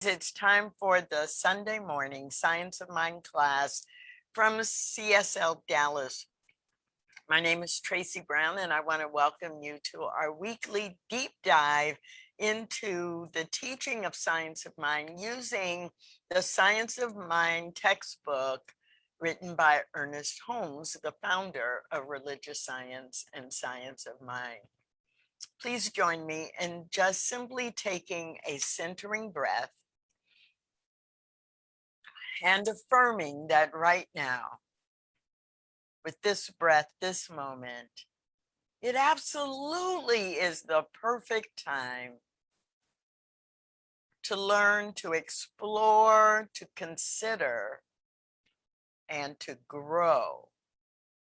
It's time for the Sunday morning Science of Mind class from CSLDallas. My name is Tracy Brown, and I want to welcome you to our weekly deep dive into the teaching of Science of Mind using the Science of Mind textbook written by Ernest Holmes, the founder of Religious Science and Science of Mind. Please join me in just simply taking a centering breath and affirming that right now, with this breath, this moment, it absolutely is the perfect time to learn, to explore, to consider, and to grow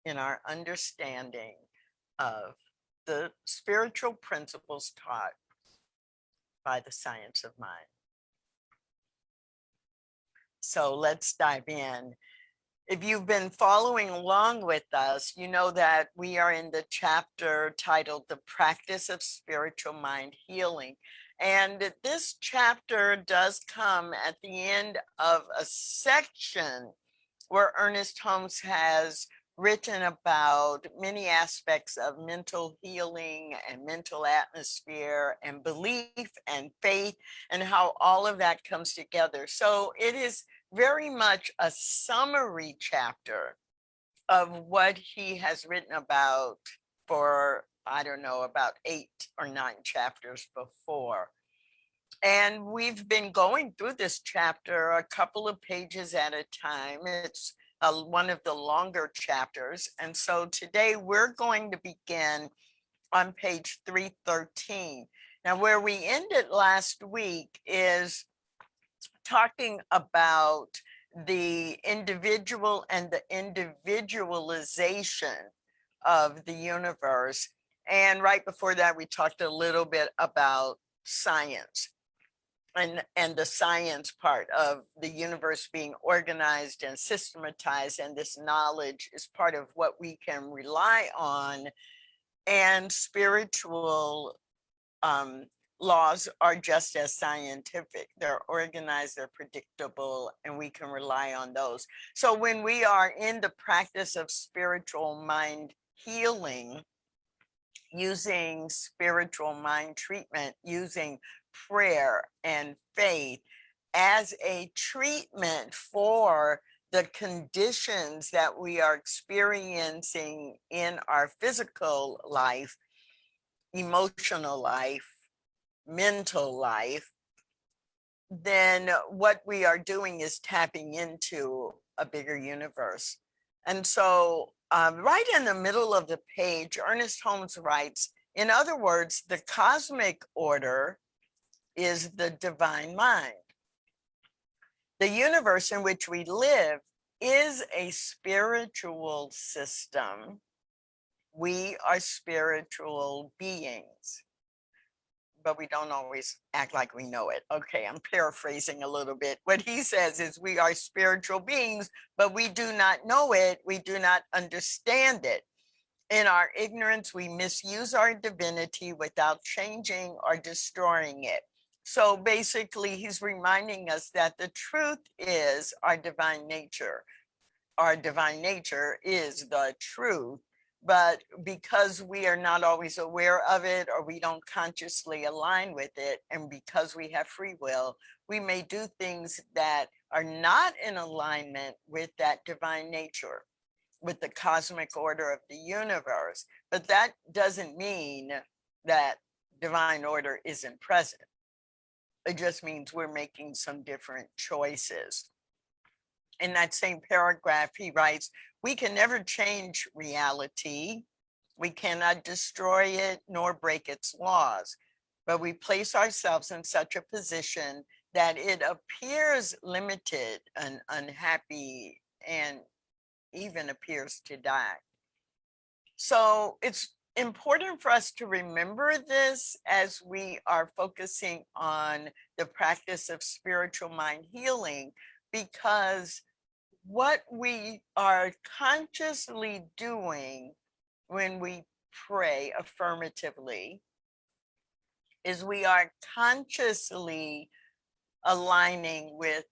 in our understanding of the spiritual principles taught by the science of mind. So let's dive in. If you've been following along with us, you know that we are in the chapter titled The Practice of Spiritual Mind Healing. And this chapter does come at the end of a section where Ernest Holmes has written about many aspects of mental healing and mental atmosphere and belief and faith and how all of that comes together. So it is very much a summary chapter of what he has written about for, I don't know, about 8 or 9 chapters before. And we've been going through this chapter a couple of pages at a time. It's one of the longer chapters. And so today we're going to begin on page 313. Now, where we ended last week is talking about the individual and the individualization of the universe. And right before that, we talked a little bit about science and the science part of the universe being organized and systematized. And this knowledge is part of what we can rely on. And spiritual laws are just as scientific. They're organized, they're predictable, and we can rely on those. So when we are in the practice of spiritual mind healing, using spiritual mind treatment, using prayer and faith as a treatment for the conditions that we are experiencing in our physical life, emotional life, mental life, then what we are doing is tapping into a bigger universe. And so right in the middle of the page, Ernest Holmes writes, in other words, the cosmic order is the divine mind. The universe in which we live is a spiritual system. We are spiritual beings, but we don't always act like we know it. Okay, I'm paraphrasing a little bit. What he says is we are spiritual beings, but we do not know it. We do not understand it. In our ignorance, we misuse our divinity without changing or destroying it. So basically, he's reminding us that the truth is our divine nature. Our divine nature is the truth. But because we are not always aware of it, or we don't consciously align with it, and because we have free will, we may do things that are not in alignment with that divine nature, with the cosmic order of the universe. But that doesn't mean that divine order isn't present. It just means we're making some different choices. In that same paragraph, he writes, we can never change reality. We cannot destroy it nor break its laws, but we place ourselves in such a position that it appears limited and unhappy and even appears to die. So it's important for us to remember this as we are focusing on the practice of spiritual mind healing, because what we are consciously doing when we pray affirmatively is we are consciously aligning with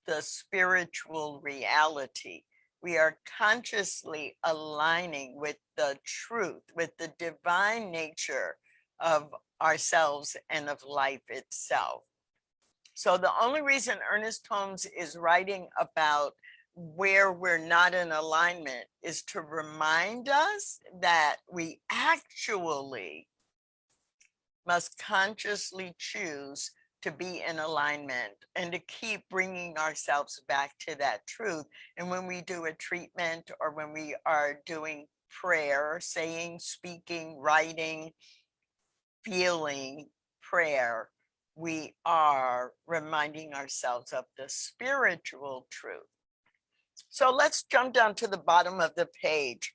the spiritual reality. We are consciously aligning with the truth, with the divine nature of ourselves and of life itself. So the only reason Ernest Holmes is writing about where we're not in alignment is to remind us that we actually must consciously choose to be in alignment and to keep bringing ourselves back to that truth. And when we do a treatment or when we are doing prayer, saying, speaking, writing, feeling prayer, we are reminding ourselves of the spiritual truth. So let's jump down to the bottom of the page.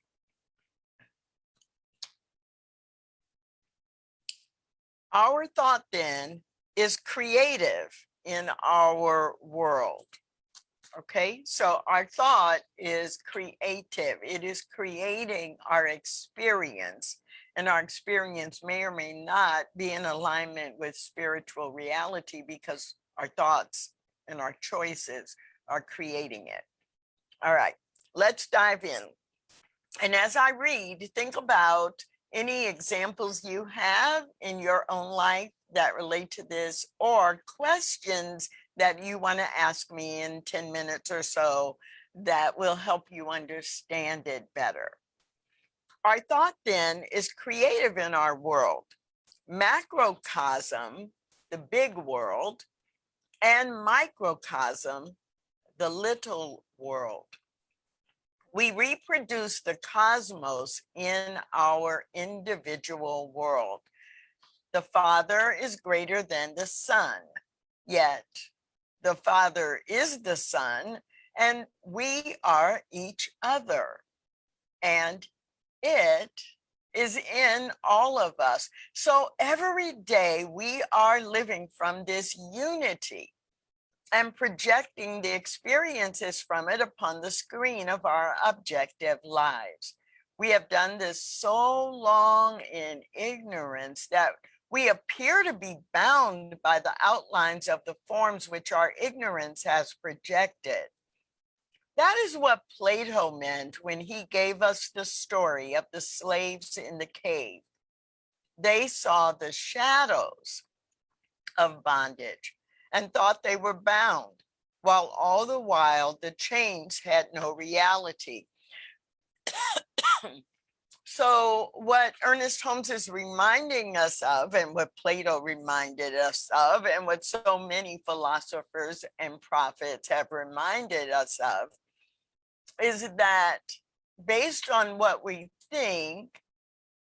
Our thought then is creative in our world. Okay, so our thought is creative. It is creating our experience, and our experience may or may not be in alignment with spiritual reality because our thoughts and our choices are creating it. All right, let's dive in. And as I read, think about any examples you have in your own life that relate to this, or questions that you want to ask me in 10 minutes or so that will help you understand it better. Our thought then is creative in our world. Macrocosm, the big world, and microcosm, the little world. We reproduce the cosmos in our individual world. The Father is greater than the Son, yet the Father is the Son, and we are each other. And it is in all of us. So every day we are living from this unity and projecting the experiences from it upon the screen of our objective lives. We have done this so long in ignorance that we appear to be bound by the outlines of the forms which our ignorance has projected. That is what Plato meant when he gave us the story of the slaves in the cave. They saw the shadows of bondage and thought they were bound, while all the while the chains had no reality. So what Ernest Holmes is reminding us of, and what Plato reminded us of, and what so many philosophers and prophets have reminded us of, is that based on what we think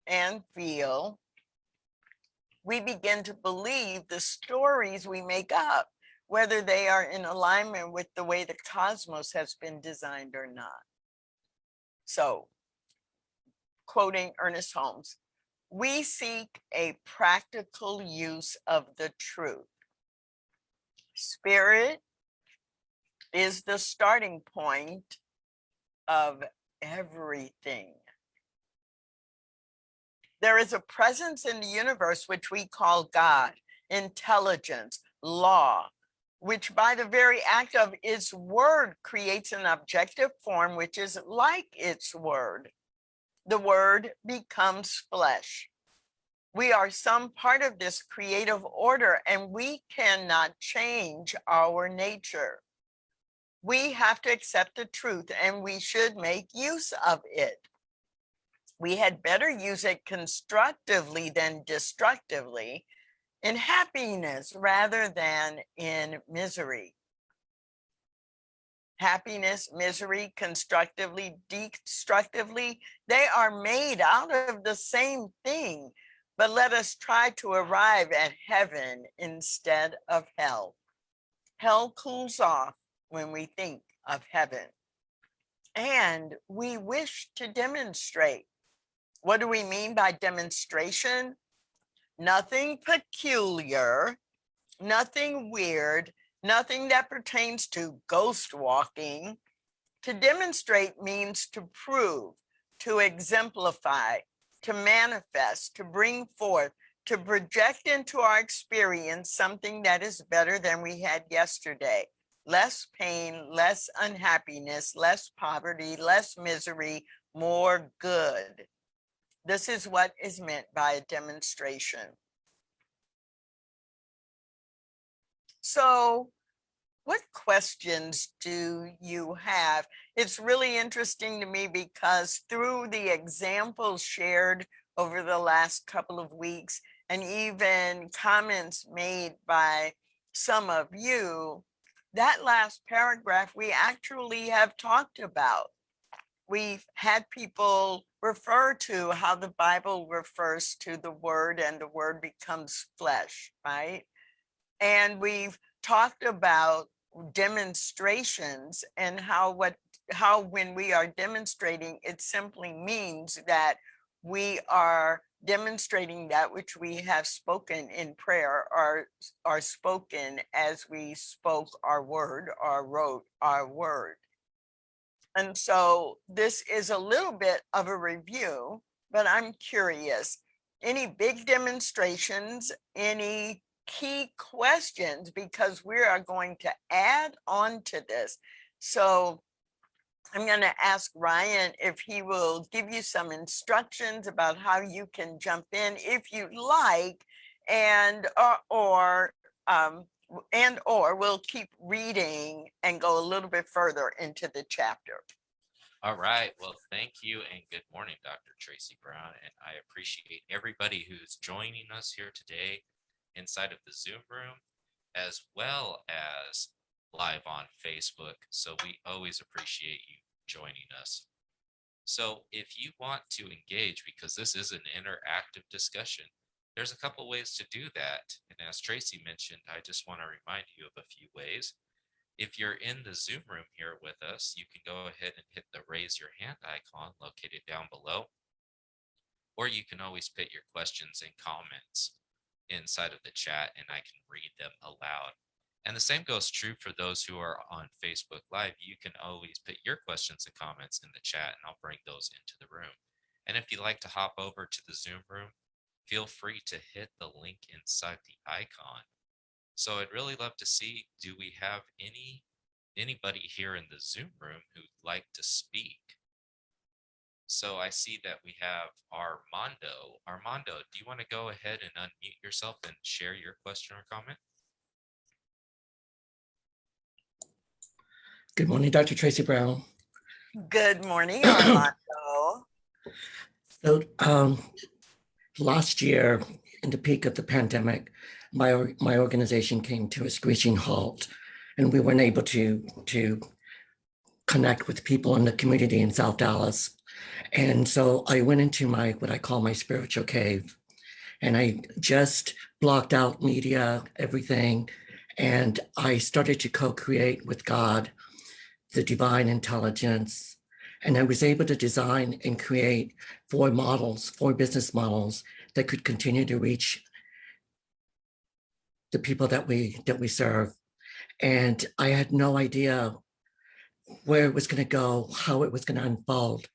and feel, we begin to believe the stories we make up, whether they are in alignment with the way the cosmos has been designed or not. So, quoting Ernest Holmes, we seek a practical use of the truth. Spirit is the starting point of everything. There is a presence in the universe which we call God, intelligence, law, which by the very act of its word creates an objective form which is like its word. The word becomes flesh. We are some part of this creative order, and we cannot change our nature. We have to accept the truth, and we should make use of it. We had better use it constructively than destructively, in happiness rather than in misery. Happiness, misery, constructively, destructively, they are made out of the same thing, but let us try to arrive at heaven instead of hell. Hell cools off when we think of heaven. And we wish to demonstrate. What do we mean by demonstration? Nothing peculiar, nothing weird, nothing that pertains to ghost walking. To demonstrate means to prove, to exemplify, to manifest, to bring forth, to project into our experience something that is better than we had yesterday. Less pain, less unhappiness, less poverty, less misery, more good. This is what is meant by a demonstration. So, what questions do you have? It's really interesting to me because through the examples shared over the last couple of weeks, and even comments made by some of you, that last paragraph we actually have talked about. We've had people refer to how the Bible refers to the word and the word becomes flesh, right? And we've talked about demonstrations and how when we are demonstrating, it simply means that we are demonstrating that which we have spoken in prayer or spoken as we spoke our word or wrote our word. And so this is a little bit of a review, but I'm curious, any big demonstrations, any key questions, because we are going to add on to this. So I'm going to ask Ryan if he will give you some instructions about how you can jump in if you like, and or we'll keep reading and go a little bit further into the chapter. All right. Well, thank you and good morning, Dr. Tracy Brown. And I appreciate everybody who's joining us here today inside of the Zoom room, as well as live on Facebook. So we always appreciate you joining us. So if you want to engage, because this is an interactive discussion, there's a couple ways to do that. And as Tracy mentioned, I just want to remind you of a few ways. If you're in the Zoom room here with us, you can go ahead and hit the raise your hand icon located down below, or you can always put your questions and comments inside of the chat and I can read them aloud. And the same goes true for those who are on Facebook Live. You can always put your questions and comments in the chat and I'll bring those into the room. And if you'd like to hop over to the Zoom room, feel free to hit the link inside the icon. So I'd really love to see, do we have anybody here in the Zoom room who'd like to speak? So I see that we have Armando. Armando, do you want to go ahead and unmute yourself and share your question or comment? Good morning, Dr. Tracy Brown. Good morning, Armando. So last year, in the peak of the pandemic, my organization came to a screeching halt, and we weren't able to connect with people in the community in South Dallas. And so I went into what I call my spiritual cave, and I just blocked out media, everything, and I started to co-create with God, the divine intelligence, and I was able to design and create 4 business models that could continue to reach the people that we serve. And I had no idea where it was going to go, how it was going to unfold.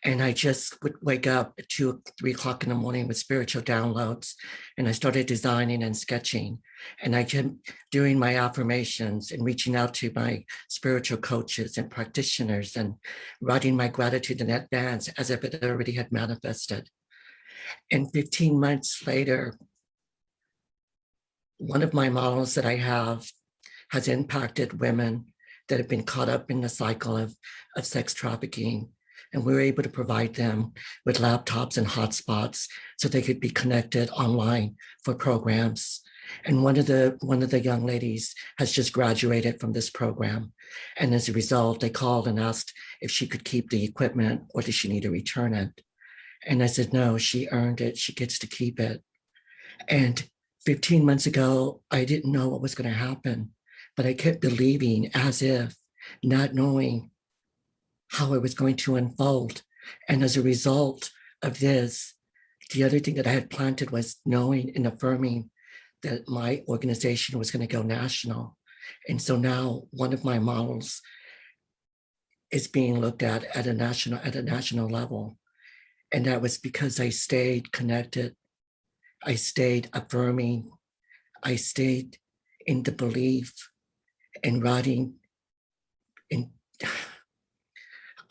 And I just would wake up at 2, 3 o'clock in the morning with spiritual downloads. And I started designing and sketching. And I kept doing my affirmations and reaching out to my spiritual coaches and practitioners and writing my gratitude in advance as if it already had manifested. And 15 months later, one of my models that I have has impacted women that have been caught up in the cycle of sex trafficking. And we were able to provide them with laptops and hotspots so they could be connected online for programs. And one of the young ladies has just graduated from this program. And as a result, they called and asked if she could keep the equipment or does she need to return it. And I said, no, she earned it. She gets to keep it. And 15 months ago, I didn't know what was going to happen, but I kept believing as if, not knowing how it was going to unfold. And as a result of this, the other thing that I had planted was knowing and affirming that my organization was going to go national. And so now one of my models is being looked at a national level. And that was because I stayed connected I stayed affirming. I stayed in the belief and writing. In,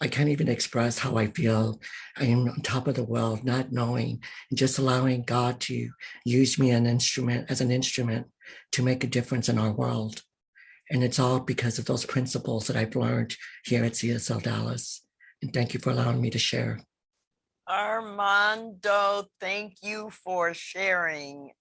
I can't even express how I feel. I am on top of the world, not knowing, and just allowing God to use me as an instrument to make a difference in our world. And it's all because of those principles that I've learned here at CSLDallas. And thank you for allowing me to share. Armando, thank you for sharing.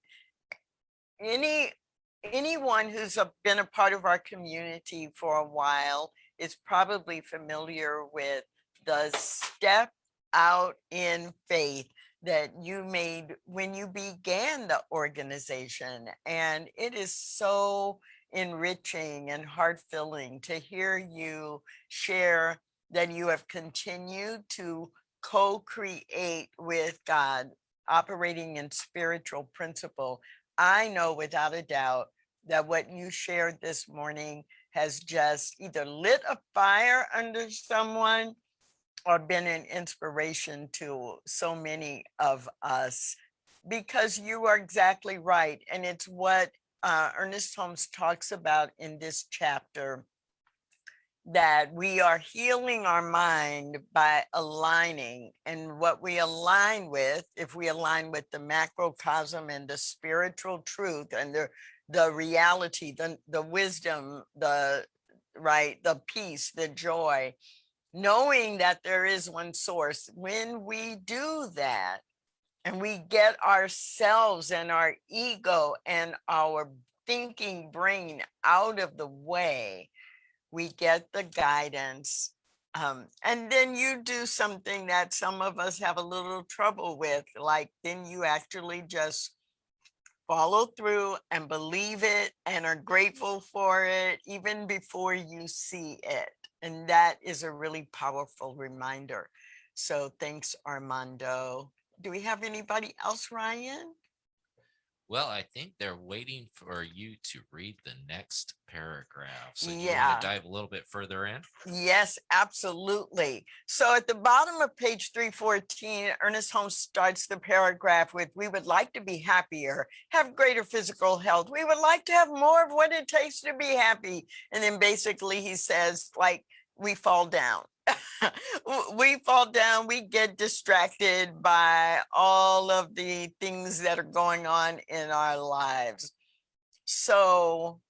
Anyone who's been a part of our community for a while is probably familiar with the step out in faith that you made when you began the organization. And it is so enriching and heart-filling to hear you share that you have continued to co-create with God, operating in spiritual principle. I know without a doubt that what you shared this morning has just either lit a fire under someone or been an inspiration to so many of us, because you are exactly right. And it's what Ernest Holmes talks about in this chapter, that we are healing our mind by aligning. And what we align with, if we align with the macrocosm and the spiritual truth and the reality, the wisdom, the peace, the joy, knowing that there is one source, when we do that and we get ourselves and our ego and our thinking brain out of the way, we get the guidance. And then you do something that some of us have a little trouble with, like then you actually just follow through and believe it and are grateful for it even before you see it. And that is a really powerful reminder. So thanks, Armando. Do we have anybody else, Ryan? Well, I think they're waiting for you to read the next paragraph. So do you Yeah. want to dive a little bit further in? Yes, absolutely. So at the bottom of page 314, Ernest Holmes starts the paragraph with, we would like to be happier, have greater physical health. We would like to have more of what it takes to be happy. And then basically he says, like, we fall down. We fall down, we get distracted by all of the things that are going on in our lives. So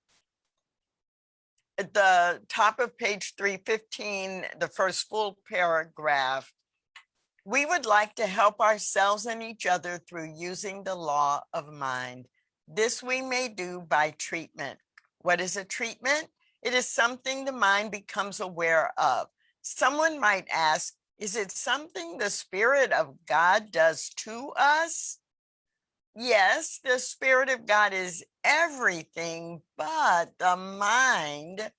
at the top of page 315, the first full paragraph, we would like to help ourselves and each other through using the law of mind. This we may do by treatment. What is a treatment? It is something the mind becomes aware of. Someone might ask, is it something the Spirit of God does to us? Yes, the Spirit of God is everything, but the mind,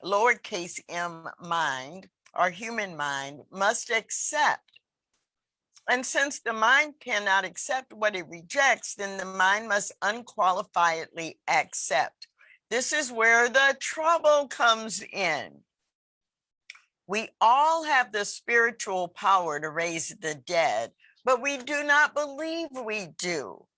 lowercase m mind, our human mind, must accept. And since the mind cannot accept what it rejects, then the mind must unqualifiedly accept. This is where the trouble comes in. We all have the spiritual power to raise the dead, but we do not believe we do.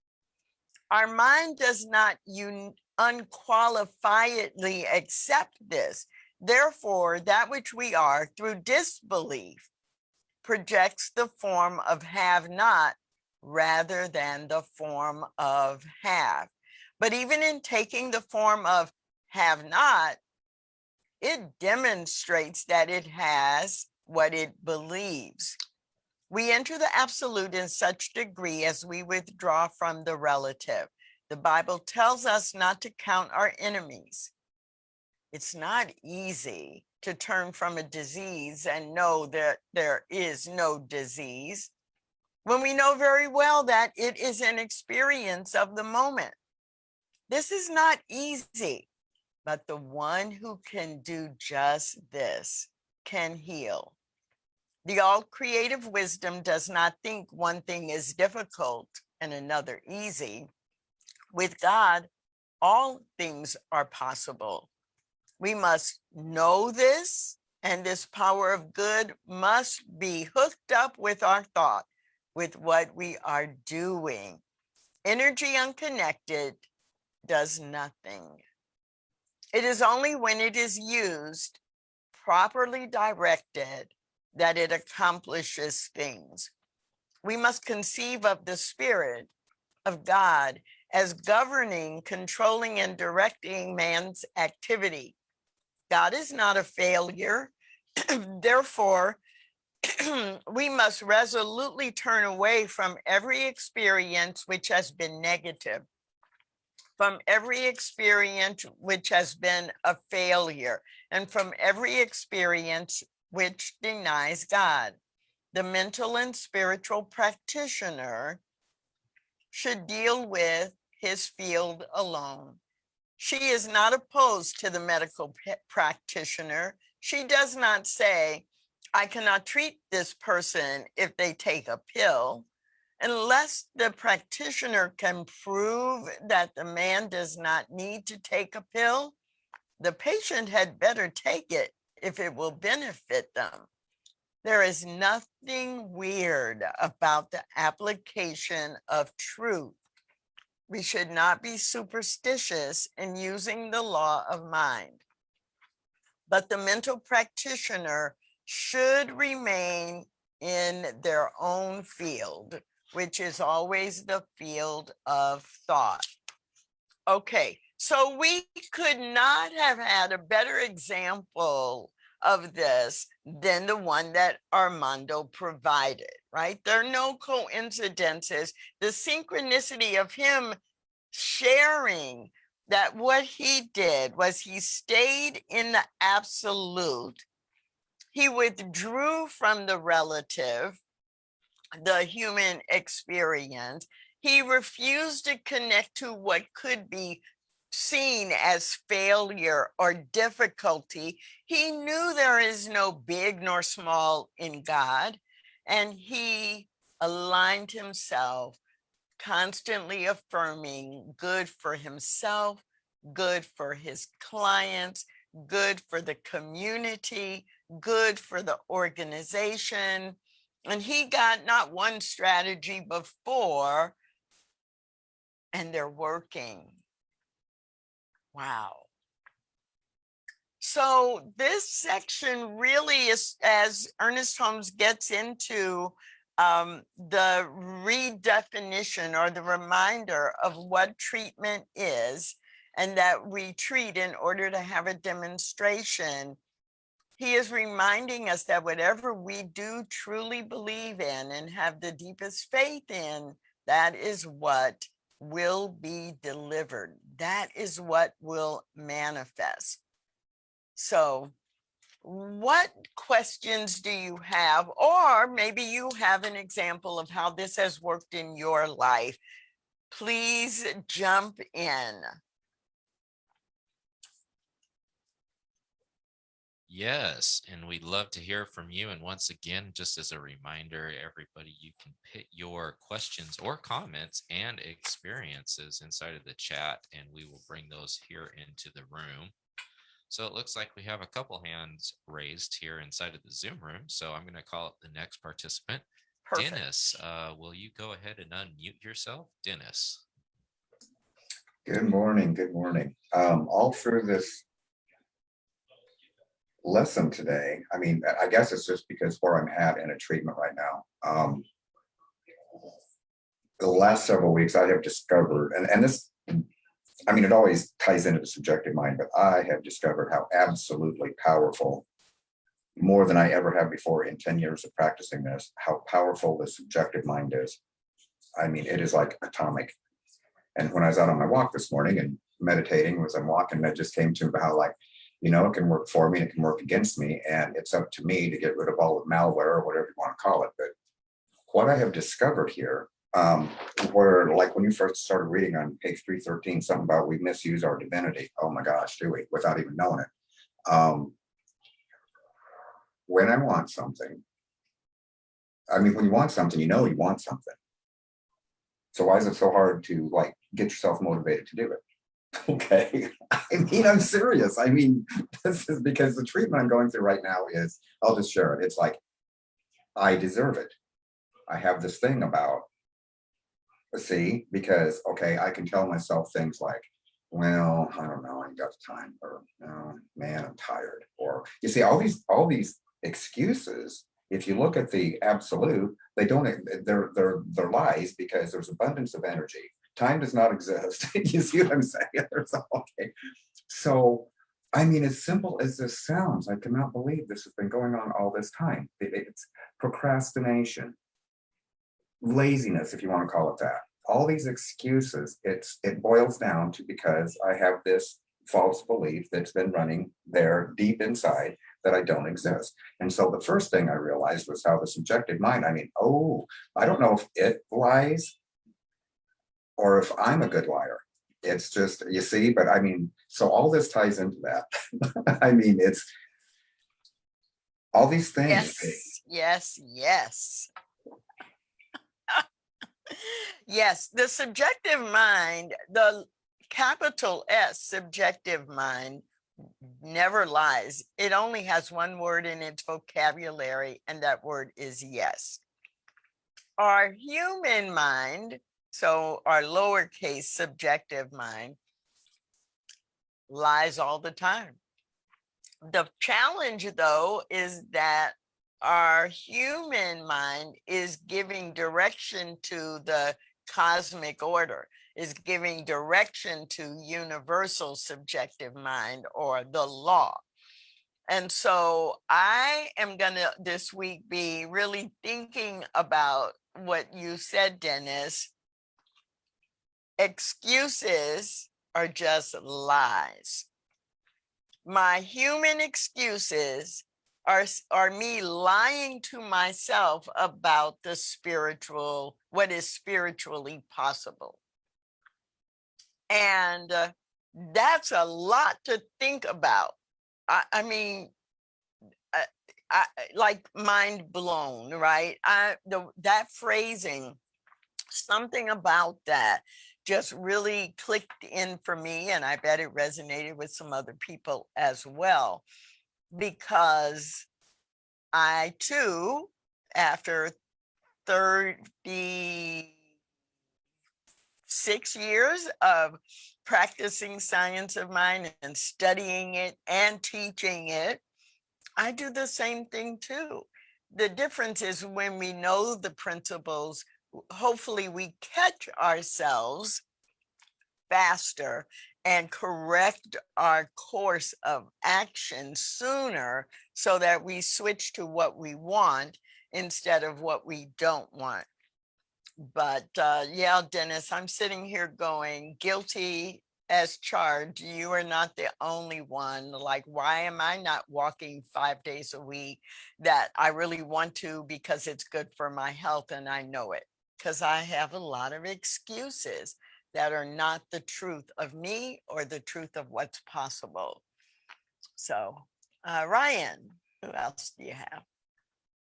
Our mind does not unqualifiedly accept this. Therefore, that which we are through disbelief projects the form of have not rather than the form of have. But even in taking the form of have not, it demonstrates that it has what it believes. We enter the absolute in such degree as we withdraw from the relative. The Bible tells us not to count our enemies. It's not easy to turn from a disease and know that there is no disease when we know very well that it is an experience of the moment. This is not easy. But the one who can do just this can heal. The all-creative wisdom does not think one thing is difficult and another easy. With God, all things are possible. We must know this, and this power of good must be hooked up with our thought, with what we are doing. Energy unconnected does nothing. It is only when it is used properly directed that it accomplishes things. We must conceive of the Spirit of God as governing, controlling, and directing man's activity. God is not a failure. Therefore, we must resolutely turn away from every experience which has been negative, from every experience which has been a failure, and from every experience which denies God. The mental and spiritual practitioner should deal with his field alone. She is not opposed to the medical practitioner. She does not say, I cannot treat this person if they take a pill. Unless the practitioner can prove that the man does not need to take a pill, the patient had better take it if it will benefit them. There is nothing weird about the application of truth. We should not be superstitious in using the law of mind. But the mental practitioner should remain in their own field, which is always the field of thought. Okay, so we could not have had a better example of this than the one that Armando provided, right? There are no coincidences. The synchronicity of him sharing that what he did was he stayed in the absolute. He withdrew from the relative, the human experience. He refused to connect to what could be seen as failure or difficulty. He knew there is no big nor small in God, and he aligned himself, constantly affirming good for himself, good for his clients, good for the community, good for the organization. And he got not one strategy before, and they're working. Wow. So this section really is, as Ernest Holmes gets into the redefinition or the reminder of what treatment is, and that we treat in order to have a demonstration. He is reminding us that whatever we do truly believe in and have the deepest faith in, that is what will be delivered. That is what will manifest. So what questions do you have? Or maybe you have an example of how this has worked in your life. Please jump in. Yes, and we'd love to hear from you. And once again, just as a reminder, everybody, you can put your questions or comments and experiences inside of the chat, and we will bring those here into the room. So it looks like we have a couple hands raised here inside of the Zoom room. So I'm going to call up the next participant. Perfect. Dennis, will you go ahead and unmute yourself? Dennis. Good morning. Good morning. All through this lesson today, I mean, I guess it's just because where I'm at in a treatment right now. The last several weeks I have discovered, and this, I mean, it always ties into the subjective mind, but I have discovered how absolutely powerful, more than I ever have before in 10 years of practicing this, how powerful the subjective mind is. I mean, it is like atomic. And when I was out on my walk this morning and meditating, as I'm walking, that just came to how, like, you know, it can work for me and it can work against me. And it's up to me to get rid of all the malware or whatever you want to call it. But what I have discovered here, where, like, when you first started reading on page 313, something about we misuse our divinity. Oh my gosh, do we? Without even knowing it. When I want something, I mean, when you want something, you know you want something. So why is it so hard to, like, get yourself motivated to do it? Okay, I mean, I'm serious. I mean, this is because the treatment I'm going through right now is, I'll just share it. It's like, I deserve it. I have this thing about, See, because, okay, I can tell myself things like, well, I don't know, I ain't got the time, or no, man, I'm tired. Or you see, all these excuses, if you look at the absolute, they don't, they're lies, because there's abundance of energy. Time does not exist. You see what I'm saying? Okay. So, I mean, as simple as this sounds, I cannot believe this has been going on all this time. It's procrastination, laziness, if you want to call it that. All these excuses, it boils down to because I have this false belief that's been running there deep inside that I don't exist. And so the first thing I realized was how the subjective mind, I mean, oh, I don't know if it lies or if I'm a good liar. It's just, you see, but I mean, so all this ties into that. I mean, it's all these things. Yes. Yes, the subjective mind, the capital S subjective mind never lies. It only has one word in its vocabulary, and that word is yes. Our human mind, so our lowercase subjective mind, lies all the time. The challenge, though, is that our human mind is giving direction to the cosmic order, is giving direction to universal subjective mind, or the law. And so I am going to this week be really thinking about what you said, Dennis. Excuses are just lies. My human excuses are me lying to myself about the spiritual, what is spiritually possible. And that's a lot to think about. I mean, like mind blown, right? That phrasing, something about that just really clicked in for me, and I bet it resonated with some other people as well, because I too, after 36 years of practicing science of mind and studying it and teaching it, I do the same thing too. The difference is when we know the principles, hopefully we catch ourselves faster and correct our course of action sooner, so that we switch to what we want instead of what we don't want. But yeah, Dennis, I'm sitting here going, guilty as charged. You are not the only one. Like, why am I not walking 5 days a week that I really want to, because it's good for my health and I know it? Because I have a lot of excuses that are not the truth of me or the truth of what's possible. So, Ryan, who else do you have?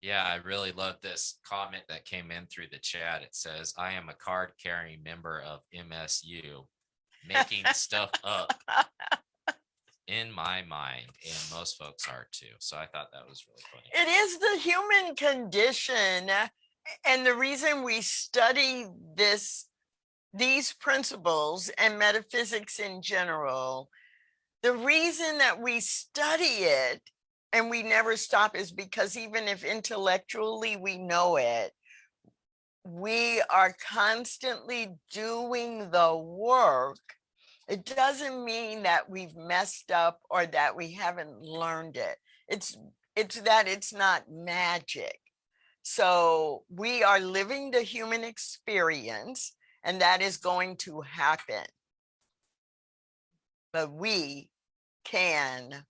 Yeah, I really love this comment that came in through the chat. It says, I am a card carrying member of MSU, making stuff up in my mind, and most folks are too. So I thought that was really funny. It is the human condition. And the reason we study these principles and metaphysics in general, the reason that we study it and we never stop is because even if intellectually we know it, we are constantly doing the work. It doesn't mean that we've messed up or that we haven't learned it. It's that it's not magic. So we are living the human experience, and that is going to happen. But we can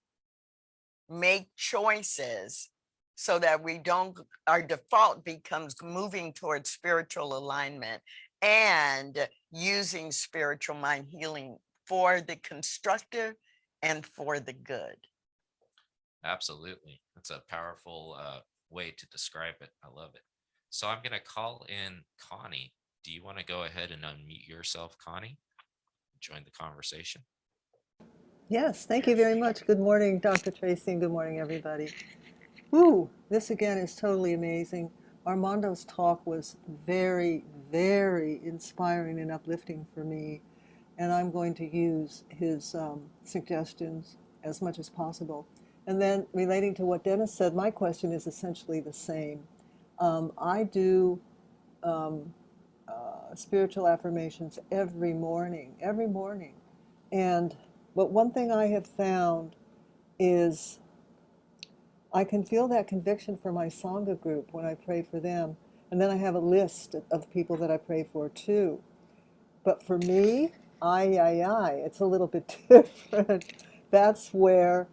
make choices so that we don't, our default becomes moving towards spiritual alignment and using spiritual mind healing for the constructive and for the good. Absolutely. That's a powerful way to describe it. I love it. So I'm going to call in Connie. Do you want to go ahead and unmute yourself, Connie? Join the conversation. Yes, thank you very much. Good morning, Dr. Tracy, and good morning, everybody. Woo, this again is totally amazing. Armando's talk was very, very inspiring and uplifting for me. And I'm going to use his suggestions as much as possible. And then relating to what Dennis said, my question is essentially the same. I do spiritual affirmations every morning, every morning. But one thing I have found is I can feel that conviction for my Sangha group when I pray for them. And then I have a list of people that I pray for too. But for me, it's a little bit different. That's where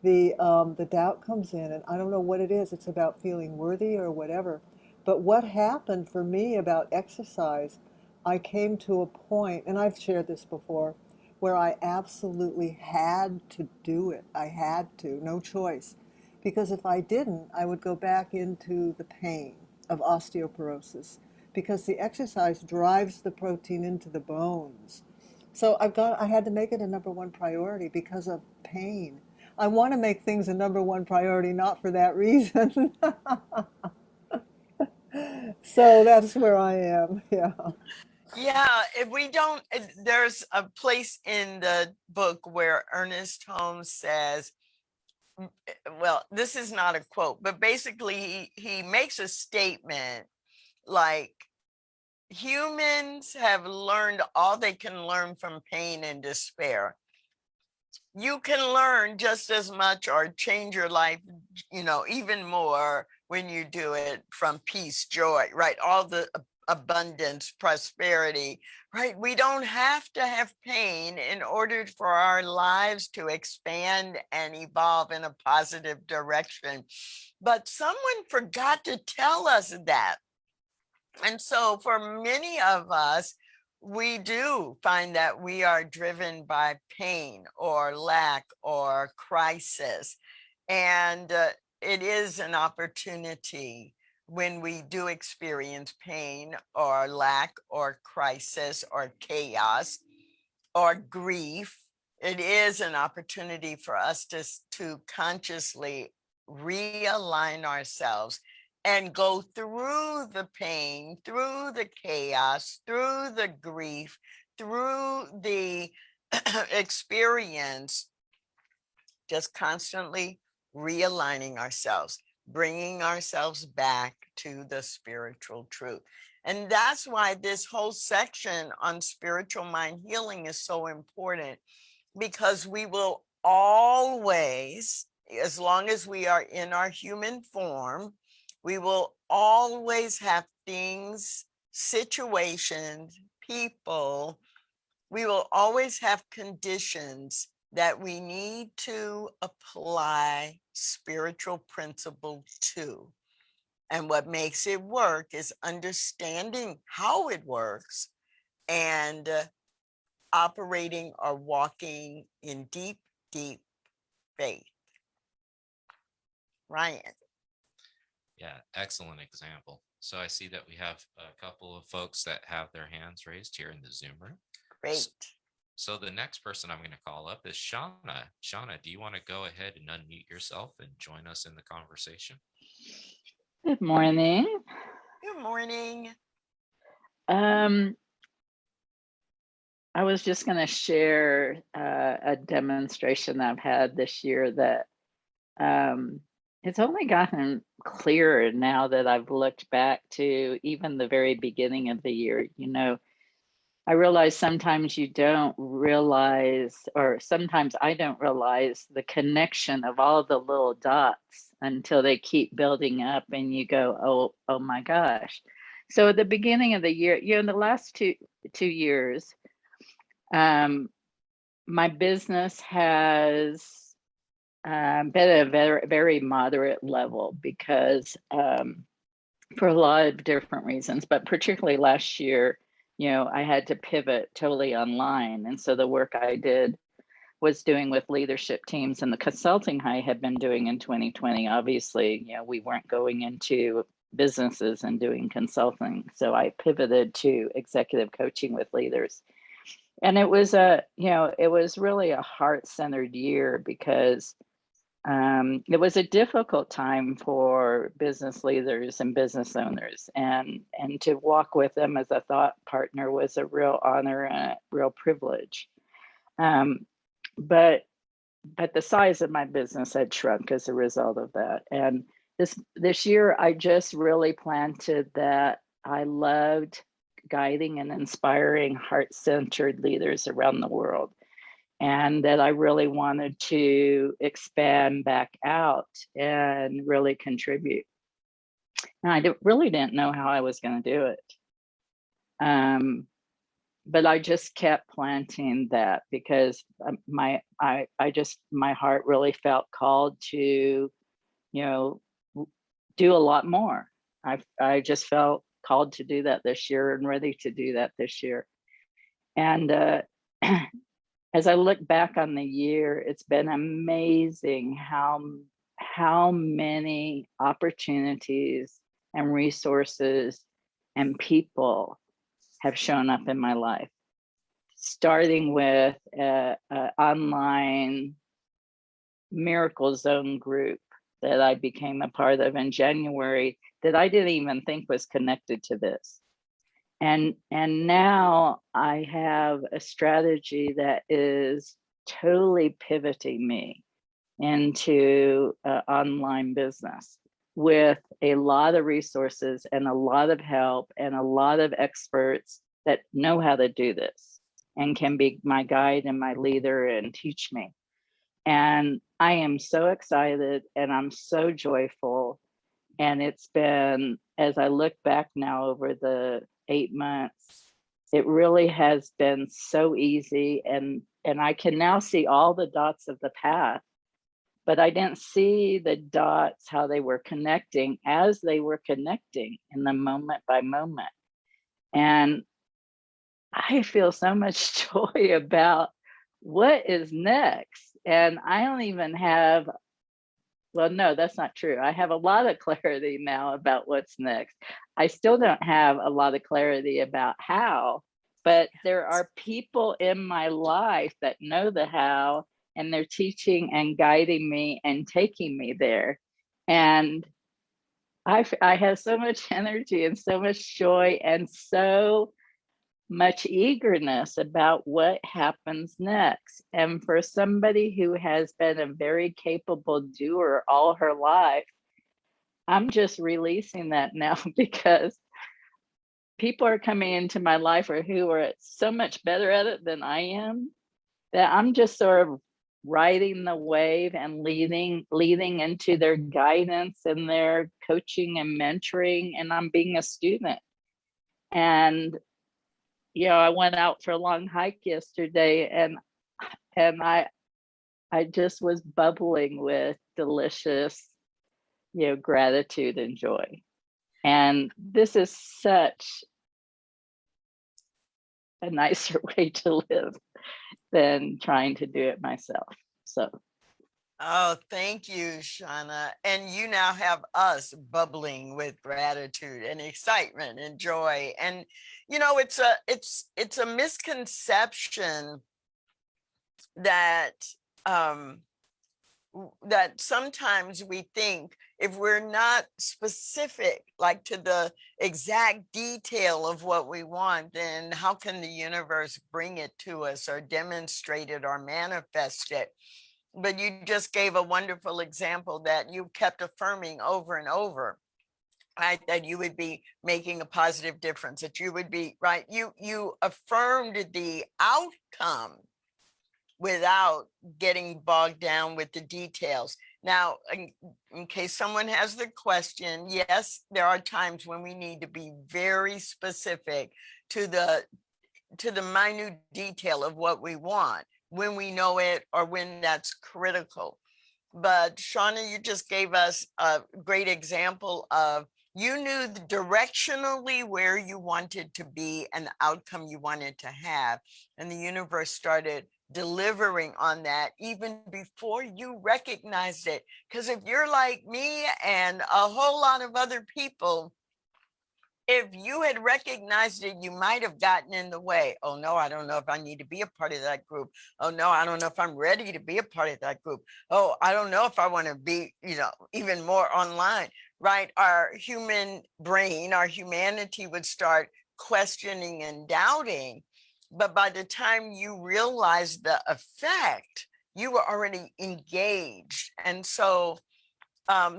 the doubt comes in, and I don't know what it is. It's about feeling worthy or whatever. But what happened for me about exercise, I came to a point, and I've shared this before, where I absolutely had to do it. I had to, no choice. Because if I didn't, I would go back into the pain of osteoporosis, because the exercise drives the protein into the bones. So I had to make it a number one priority because of pain. I want to make things a number one priority, not for that reason. So that's where I am. Yeah. Yeah, if we don't, there's a place in the book where Ernest Holmes says, well, this is not a quote, but basically he makes a statement like, humans have learned all they can learn from pain and despair. You can learn just as much or change your life, even more when you do it from peace, joy, right? All the abundance, prosperity, right? We don't have to have pain in order for our lives to expand and evolve in a positive direction. But someone forgot to tell us that. And so for many of us, we do find that we are driven by pain or lack or crisis. And it is an opportunity when we do experience pain or lack or crisis or chaos or grief. It is an opportunity for us to consciously realign ourselves and go through the pain, through the chaos, through the grief, through the experience, just constantly realigning ourselves, bringing ourselves back to the spiritual truth. And that's why this whole section on spiritual mind healing is so important, because we will always, as long as we are in our human form, we will always have things, situations, people, we will always have conditions that we need to apply spiritual principle to. And what makes it work is understanding how it works and operating or walking in deep, deep faith. Ryan. Yeah, excellent example. So I see that we have a couple of folks that have their hands raised here in the Zoom room. Great. So the next person I'm going to call up is Shauna. Shauna, do you want to go ahead and unmute yourself and join us in the conversation? Good morning. Good morning. I was just going to share a demonstration I've had this year that it's only gotten clearer now that I've looked back to even the very beginning of the year. I realize sometimes you don't realize, or sometimes I don't realize the connection of all the little dots until they keep building up and you go, oh my gosh. So at the beginning of the year, in the last two years, my business has been at a very, very moderate level because for a lot of different reasons, but particularly last year, I had to pivot totally online. And so the work I did was doing with leadership teams and the consulting I had been doing in 2020. Obviously, we weren't going into businesses and doing consulting. So I pivoted to executive coaching with leaders. And it was it was really a heart-centered year because it was a difficult time for business leaders and business owners, and to walk with them as a thought partner was a real honor and a real privilege. But the size of my business had shrunk as a result of that. And this year, I just really planted that I loved guiding and inspiring heart-centered leaders around the world, and that I really wanted to expand back out and really contribute. And I really didn't know how I was going to do it. But I just kept planting that because my heart really felt called to, do a lot more. I just felt called to do that this year and ready to do that this year. And as I look back on the year, it's been amazing how many opportunities and resources and people have shown up in my life, starting with an online Miracle Zone group that I became a part of in January that I didn't even think was connected to this. And now I have a strategy that is totally pivoting me into online business with a lot of resources and a lot of help and a lot of experts that know how to do this and can be my guide and my leader and teach me. And I am so excited and I'm so joyful. And it's been, as I look back now over the 8 months, it really has been so easy. And I can now see all the dots of the path, but I didn't see the dots, how they were connecting as they were connecting in the moment by moment. And I feel so much joy about what is next. And I don't even have, well, no, that's not true. I have a lot of clarity now about what's next. I still don't have a lot of clarity about how, but there are people in my life that know the how, and they're teaching and guiding me and taking me there. And I have so much energy and so much joy and so much eagerness about what happens next. And for somebody who has been a very capable doer all her life, I'm just releasing that now because people are coming into my life who are so much better at it than I am, that I'm just sort of riding the wave and leading into their guidance and their coaching and mentoring, and I'm being a student. And I went out for a long hike yesterday, and I just was bubbling with delicious, gratitude and joy. And this is such a nicer way to live than trying to do it myself. So. Oh, thank you, Shauna. And you now have us bubbling with gratitude and excitement and joy. And it's a misconception that that sometimes we think if we're not specific, like to the exact detail of what we want, then how can the universe bring it to us or demonstrate it or manifest it? But you just gave a wonderful example that you kept affirming over and over, right? That you would be making a positive difference, that you would be, right? You affirmed the outcome without getting bogged down with the details. Now, in case someone has the question, yes, there are times when we need to be very specific to the minute detail of what we want, when we know it or when that's critical. But Shauna, you just gave us a great example of you knew directionally where you wanted to be and the outcome you wanted to have. And the universe started delivering on that even before you recognized it. Because if you're like me and a whole lot of other people, if you had recognized it, you might have gotten in the way. Oh no, I don't know if I need to be a part of that group. Oh no, I don't know if I'm ready to be a part of that group. Oh, I don't know if I want to be, even more online, right? Our human brain, our humanity would start questioning and doubting. But by the time you realize the effect, you were already engaged. And so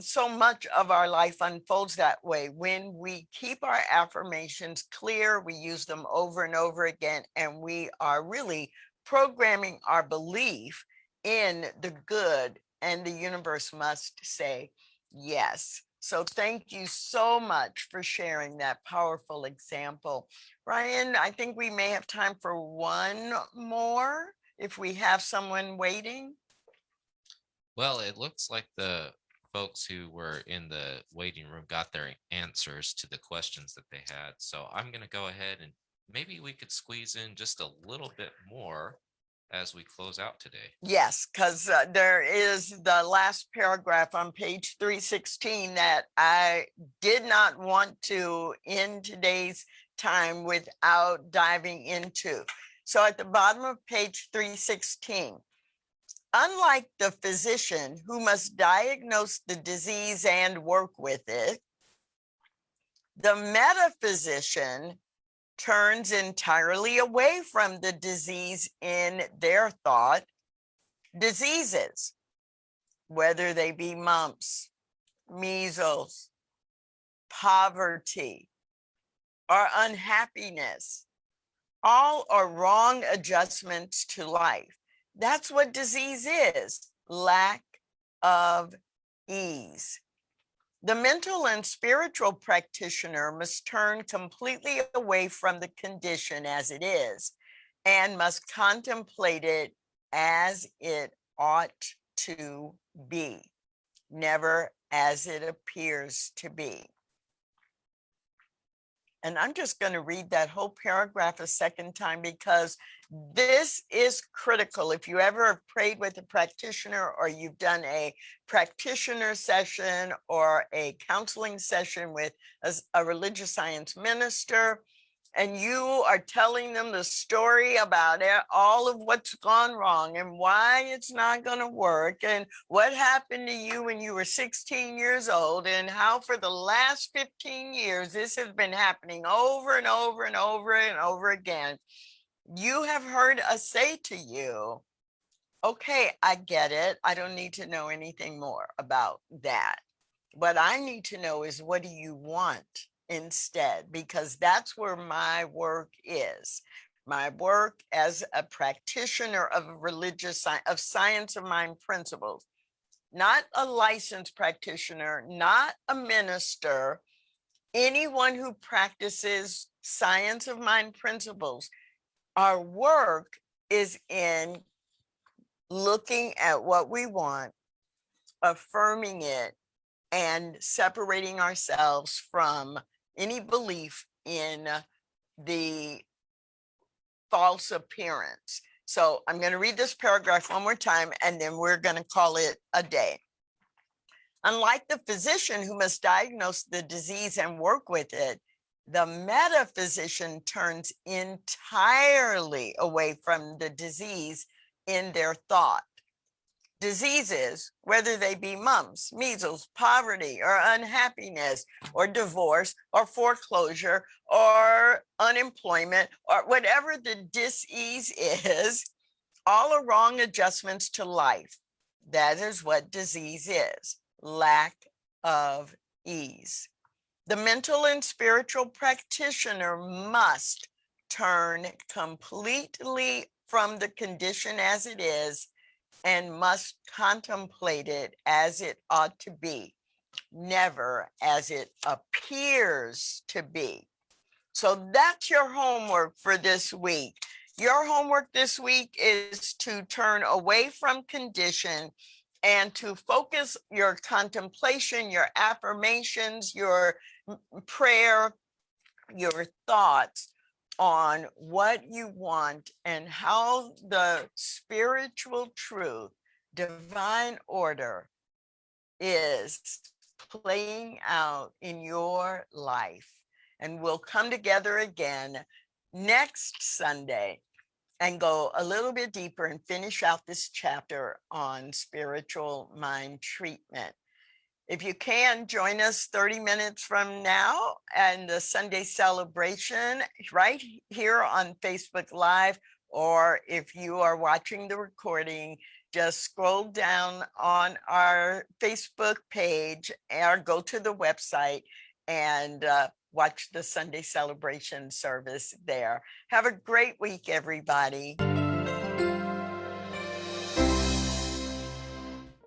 so much of our life unfolds that way. When we keep our affirmations clear, we use them over and over again, and we are really programming our belief in the good, and the universe must say yes. So thank you so much for sharing that powerful example. Ryan, I think we may have time for one more if we have someone waiting. Well, it looks like the folks who were in the waiting room got their answers to the questions that they had. So I'm going to go ahead and maybe we could squeeze in just a little bit more as we close out today. Yes, because there is the last paragraph on page 316 that I did not want to end today's time without diving into. So at the bottom of page 316, unlike the physician who must diagnose the disease and work with it, the metaphysician turns entirely away from the disease in their thought. Diseases, whether they be mumps, measles, poverty, or unhappiness, all are wrong adjustments to life. That's what disease is, lack of ease. The mental and spiritual practitioner must turn completely away from the condition as it is and must contemplate it as it ought to be, never as it appears to be. And I'm just going to read that whole paragraph a second time because this is critical. If you ever have prayed with a practitioner, or you've done a practitioner session or a counseling session with a religious science minister, and you are telling them the story about all of what's gone wrong and why it's not going to work and what happened to you when you were 16 years old and how for the last 15 years this has been happening over and over and over and over again, you have heard us say to you, okay, I get it. I don't need to know anything more about that. What I need to know is, what do you want instead? Because that's where my work is. My work as a practitioner of religious of science of mind principles, not a licensed practitioner, not a minister, anyone who practices science of mind principles. Our work is in looking at what we want, affirming it, and separating ourselves from any belief in the false appearance. So I'm going to read this paragraph one more time, and then we're going to call it a day. Unlike the physician who must diagnose the disease and work with it, the metaphysician turns entirely away from the disease in their thought. Diseases, whether they be mumps, measles, poverty, or unhappiness, or divorce, or foreclosure, or unemployment, or whatever the disease is, all are wrong adjustments to life. That is what disease is, lack of ease. The mental and spiritual practitioner must turn completely from the condition as it is and must contemplate it as it ought to be, never as it appears to be. So that's your homework for this week. Your homework this week is to turn away from condition and to focus your contemplation, your affirmations, your prayer, your thoughts on what you want and how the spiritual truth, divine order, is playing out in your life. And we'll come together again next Sunday and go a little bit deeper and finish out this chapter on spiritual mind treatment. If you can, join us 30 minutes from now and the Sunday celebration right here on Facebook Live, or if you are watching the recording, just scroll down on our Facebook page or go to the website and watch the Sunday celebration service there. Have a great week, everybody.